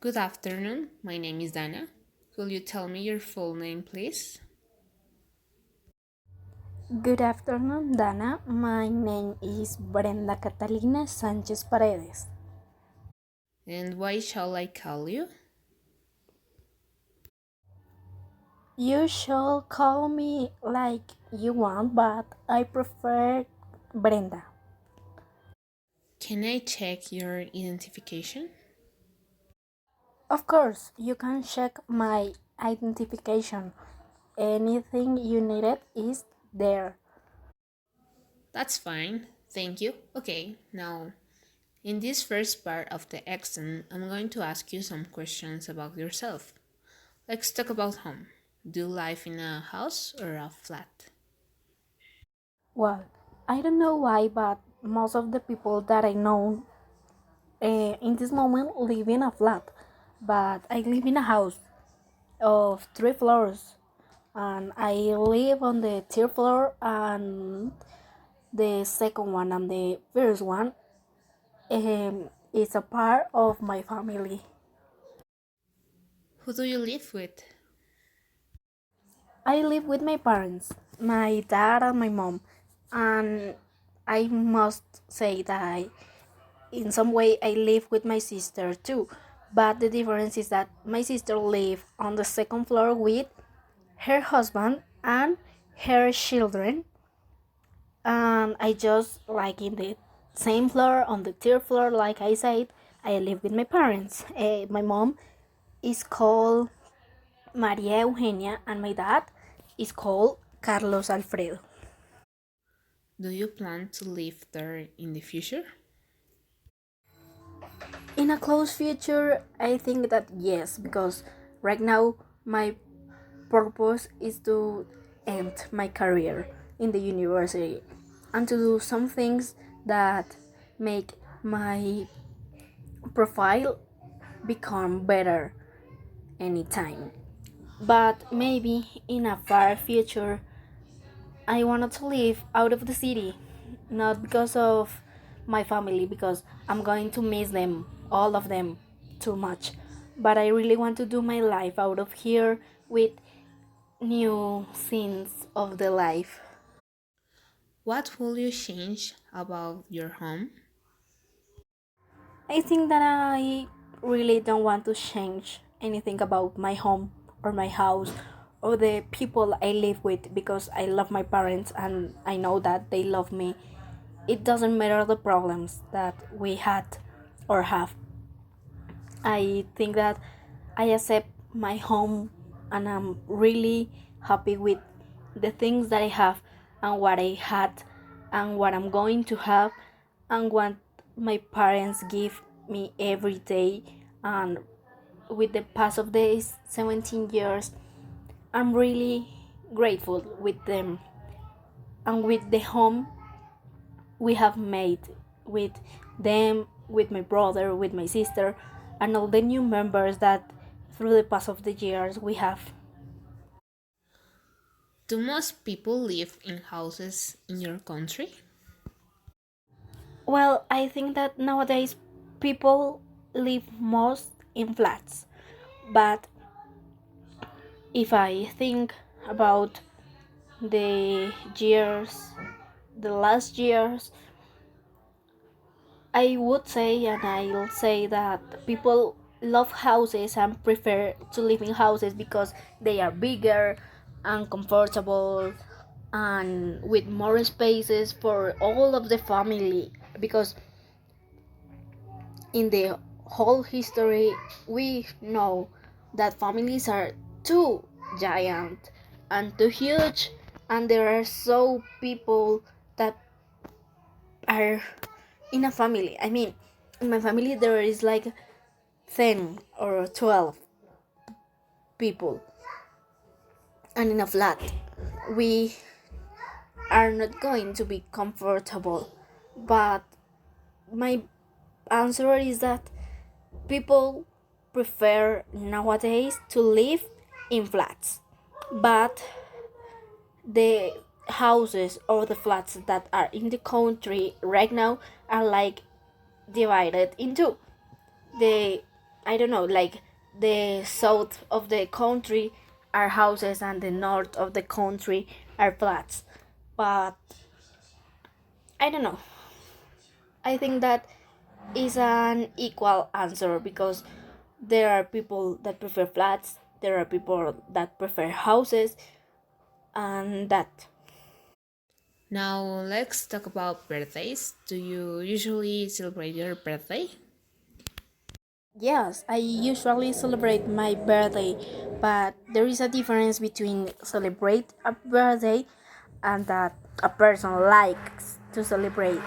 Good afternoon. My name is Dana. Could you tell me your full name, please? Good afternoon, Dana. My name is Brenda Catalina Sanchez Paredes. And why shall I call you? You shall call me like you want, but I prefer Brenda. Can I check your identification? Of course, you can check my identification. Anything you needed is there. That's fine. Thank you. Okay, now, in this first part of the exam, I'm going to ask you some questions about yourself. Let's talk about home. Do you live in a house or a flat? Well, I don't know why, but most of the people that I know in this moment live in a flat, but I live in a house of 3 floors, and I live on the third floor, and the second one and the first one is a part of my family. Who do you live with? I live with my parents, my dad and my mom, and I must say that in some way I live with my sister too. But the difference is that my sister lives on the second floor with her husband and her children, and I just like in the same floor on the third floor. Like I said, I live with my parents. My mom is called Maria Eugenia, and my dad is called Carlos Alfredo. Do you plan to live there in the future? In a close future, I think that yes, because right now my purpose is to end my career in the university and to do some things that make my profile become better anytime. But maybe in a far future, I wanted to live out of the city, not because of my family, because I'm going to miss them, all of them, too much. But I really want to do my life out of here with new scenes of the life. What will you change about your home? I think that I really don't want to change anything about my home or my house or the people I live with, because I love my parents and I know that they love me. It doesn't matter the problems that we had or have. I think that I accept my home, and I'm really happy with the things that I have and what I had and what I'm going to have and what my parents give me every day. And with the pass of these 17 years, I'm really grateful with them and with the home we have made with them, with my brother, with my sister, and all the new members that through the pass of the years we have. Do most people live in houses in your country? Well, I think that nowadays people live most in flats, but if I think about the years, the last years, I would say, and I'll say that people love houses and prefer to live in houses because they are bigger and comfortable and with more spaces for all of the family. Because in the whole history, we know that families are too giant and too huge, and there are so people that are in a family. I mean, in my family there is like 10 or 12 people, and in a flat we are not going to be comfortable. But my answer is that people prefer nowadays to live in flats, but the houses or the flats that are in the country right now are like divided into the I don't know, like the south of the country are houses and the north of the country are flats. But I don't know. I think that is an equal answer because there are people that prefer flats, there are people that prefer houses, and that. Now let's talk about birthdays. Do you usually celebrate your birthday? Yes, I usually celebrate my birthday, but there is a difference between celebrate a birthday and that a person likes to celebrate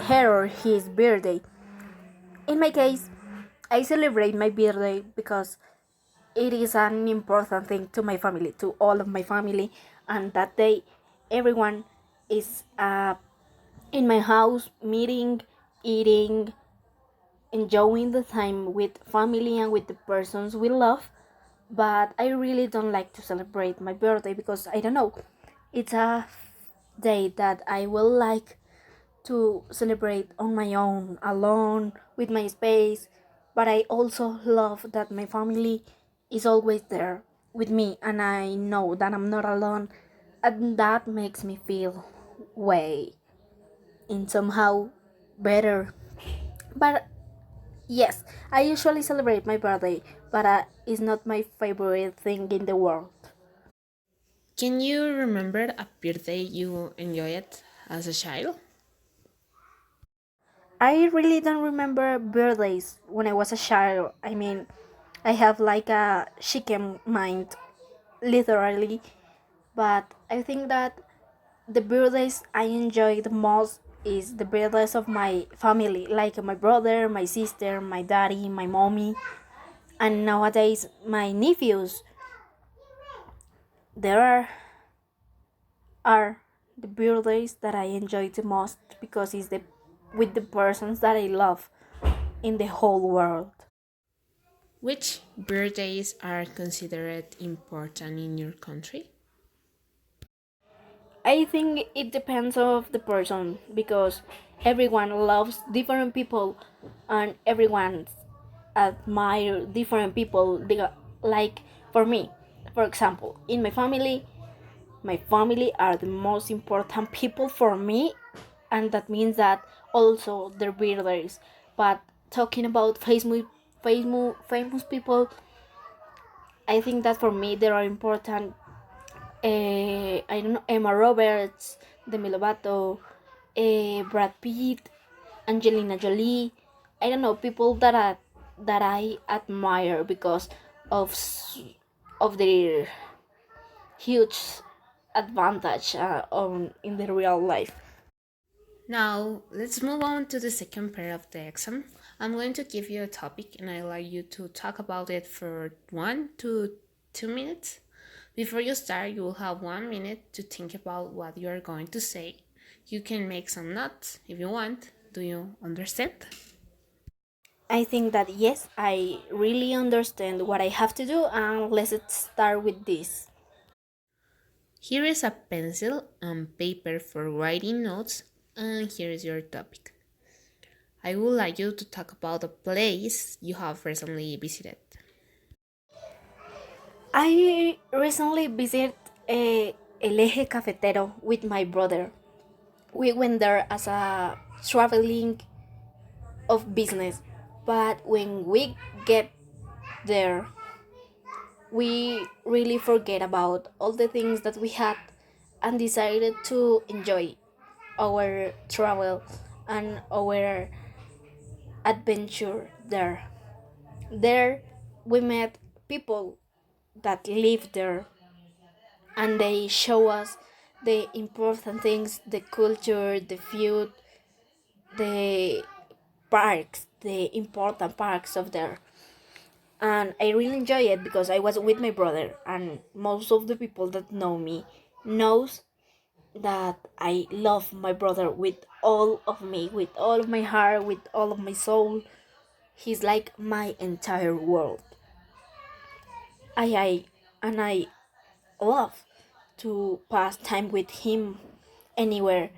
her or his birthday. In my case, I celebrate my birthday because it is an important thing to my family, to all of my family, and that day everyone is in my house meeting, eating, enjoying the time with family and with the persons we love. But I really don't like to celebrate my birthday because I don't know. It's a day that I will like to celebrate on my own, alone, with my space. But I also love that my family is always there with me and I know that I'm not alone. And that makes me feel way in somehow better. But yes, I usually celebrate my birthday, but it's not my favorite thing in the world. Can you remember a birthday you enjoyed as a child? I really don't remember birthdays when I was a child. I mean, I have like a chicken mind, literally. But I think that the birthdays I enjoy the most is the birthdays of my family, like my brother, my sister, my daddy, my mommy, and nowadays my nephews. There are the birthdays that I enjoy the most because it's the with the persons that I love in the whole world. Which birthdays are considered important in your country? I think it depends of the person because everyone loves different people and everyone admire different people. Like for me, for example, in my family are the most important people for me, and that means that also their birthdays. But talking about famous people, I think that for me they are important. I don't know, Emma Roberts, Demi Lovato, Brad Pitt, Angelina Jolie. I don't know, people that I admire because of of their huge advantage on in the real life. Now, let's move on to the second part of the exam. I'm going to give you a topic and I'd like you to talk about it for 1 to 2 minutes. Before you start, you will have 1 minute to think about what you are going to say. You can make some notes if you want. Do you understand? I think that yes, I really understand what I have to do, and let's start with this. Here is a pencil and paper for writing notes, and here is your topic. I would like you to talk about a place you have recently visited. I recently visited El Eje Cafetero with my brother. We went there as a traveling of business, but when we get there, we really forget about all the things that we had and decided to enjoy our travel and our adventure there. There, we met people that live there and they show us the important things, the culture, the food, the parks, the important parks of there. And I really enjoy it because I was with my brother, and most of the people that know me knows that I love my brother with all of me, with all of my heart, with all of my soul. He's like my entire world. I and I love to pass time with him anywhere,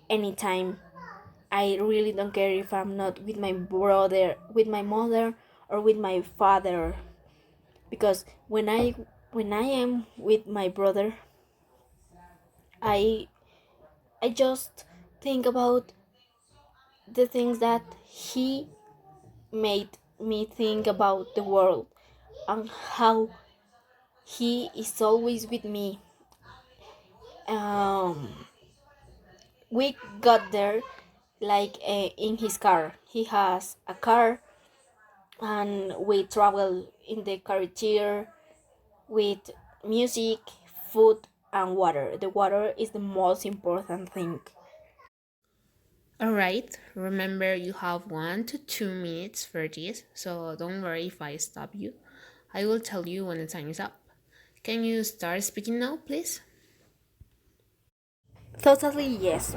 anytime. I really don't care if I'm not with my brother, with my mother, or with my father, because when I am with my brother, I I just think about the things that he made me think about the world, and how he is always with me. Um, we got there like in his car. He has a car, and we travel in the carrier with music, food, and water. The water is the most important thing. Alright, remember you have 1 to 2 minutes for this, so don't worry if I stop you. I will tell you when the time is up. Can you start speaking now, please? Totally yes.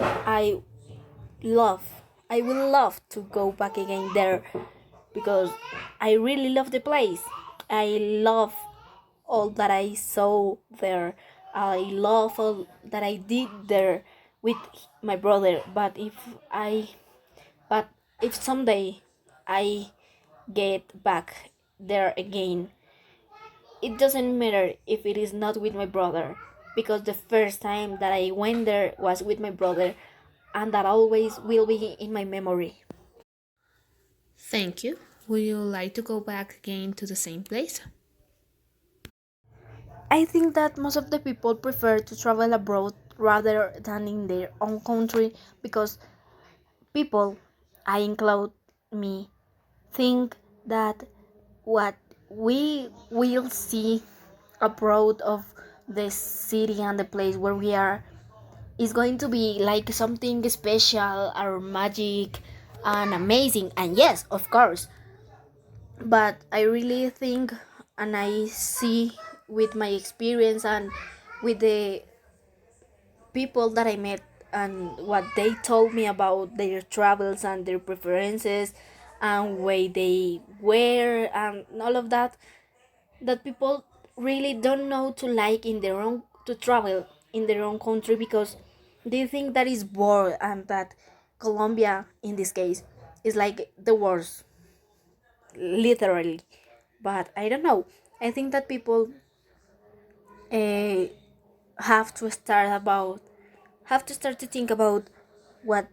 Love. I will love to go back again there, because I really love the place. I love all that I saw there. I love all that I did there with my brother. But if someday I get back there again, it doesn't matter if it is not with my brother, because the first time that I went there was with my brother, and that always will be in my memory. Thank you. Would you like to go back again to the same place? I think that most of the people prefer to travel abroad rather than in their own country, because people, I include me, think that what we will see abroad of the city and the place where we are is going to be like something special or magic and amazing. And yes, of course, but I really think, and I see with my experience and with the people that I met and what they told me about their travels and their preferences and way they wear and all of that, that people really don't know to like in their own, to travel in their own country, because they think that is bored, and that Colombia in this case is like the worst, literally. But I don't know, I think that people uh, have to start about have to start to think about what,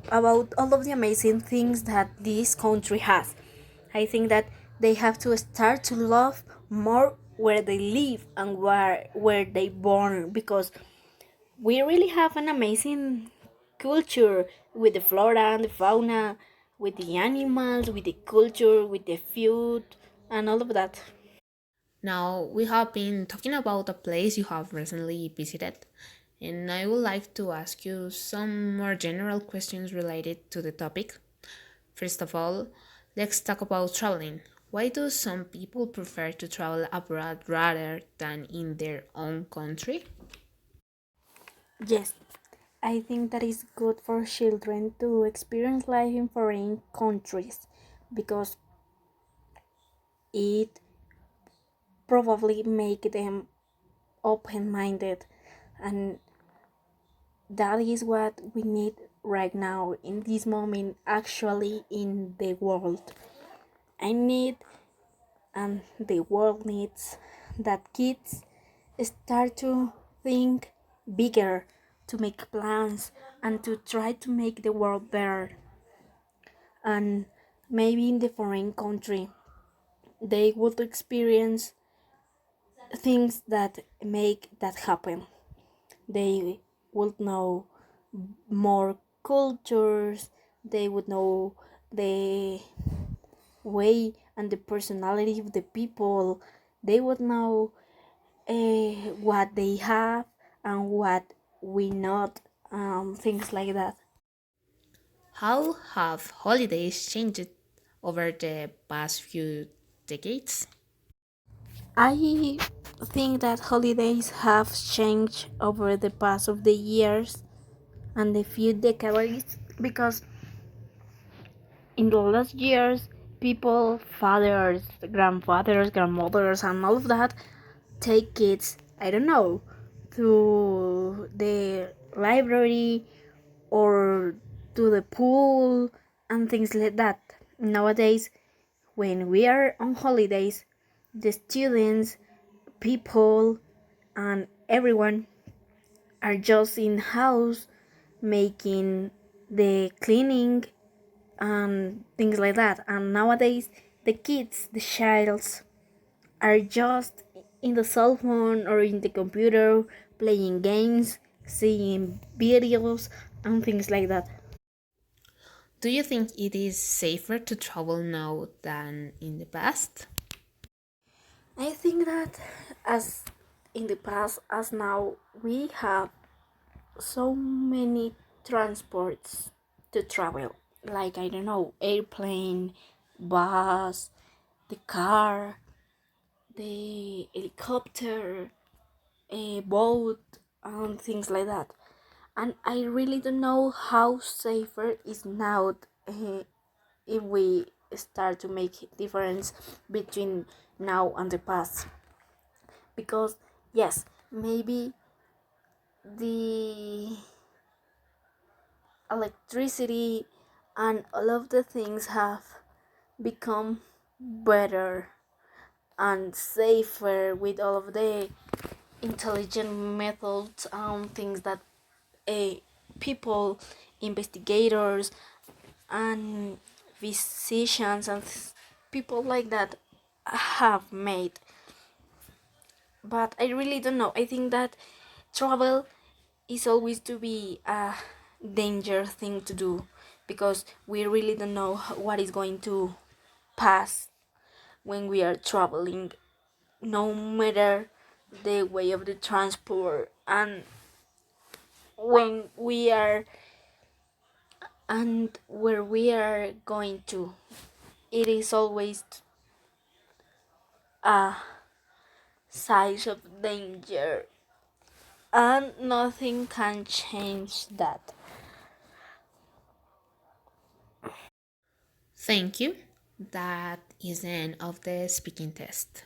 about all of the amazing things that this country has. I think that they have to start to love more where they live and where they born, because we really have an amazing culture with the flora and the fauna, with the animals, with the culture, with the food, and all of that. Now, we have been talking about a place you have recently visited, and I would like to ask you some more general questions related to the topic. First of all, let's talk about traveling. Why do some people prefer to travel abroad rather than in their own country? Yes, I think that is good for children to experience life in foreign countries, because it probably make them open-minded, and that is what we need right now in this moment actually in the world. I need, and the world needs, that kids start to think bigger, to make plans, and to try to make the world better. And maybe in the foreign country they would experience things that make that happen. They would know more cultures, they would know the way and the personality of the people, they would know what they have and what we not, things like that. How have holidays changed over the past few decades? I think that holidays have changed over the past of the years and the few decades, because in the last years people, fathers, grandfathers, grandmothers, and all of that take kids, I don't know, to the library or to the pool and things like that. Nowadays, when we are on holidays, the students, people, and everyone are just in house making the cleaning and things like that. And nowadays, the kids, the childs, are just in the cell phone or in the computer playing games, seeing videos, and things like that. Do you think it is safer to travel now than in the past? I think that as in the past as now, we have so many transports to travel. Like, I don't know, airplane, bus, the car, the helicopter, a boat, and things like that. And I really don't know how safer is now, if we start to make difference between now and the past. Because yes, maybe the electricity and all of the things have become better and safer with all of the intelligent methods and things that people, investigators, and physicians and people like that have made. But I really don't know. I think that travel is always to be a danger thing to do, because we really don't know what is going to pass when we are traveling, no matter the way of the transport. And when we are and where we are going to, it is always a size of danger, and nothing can change that. Thank you. That is the end of the speaking test.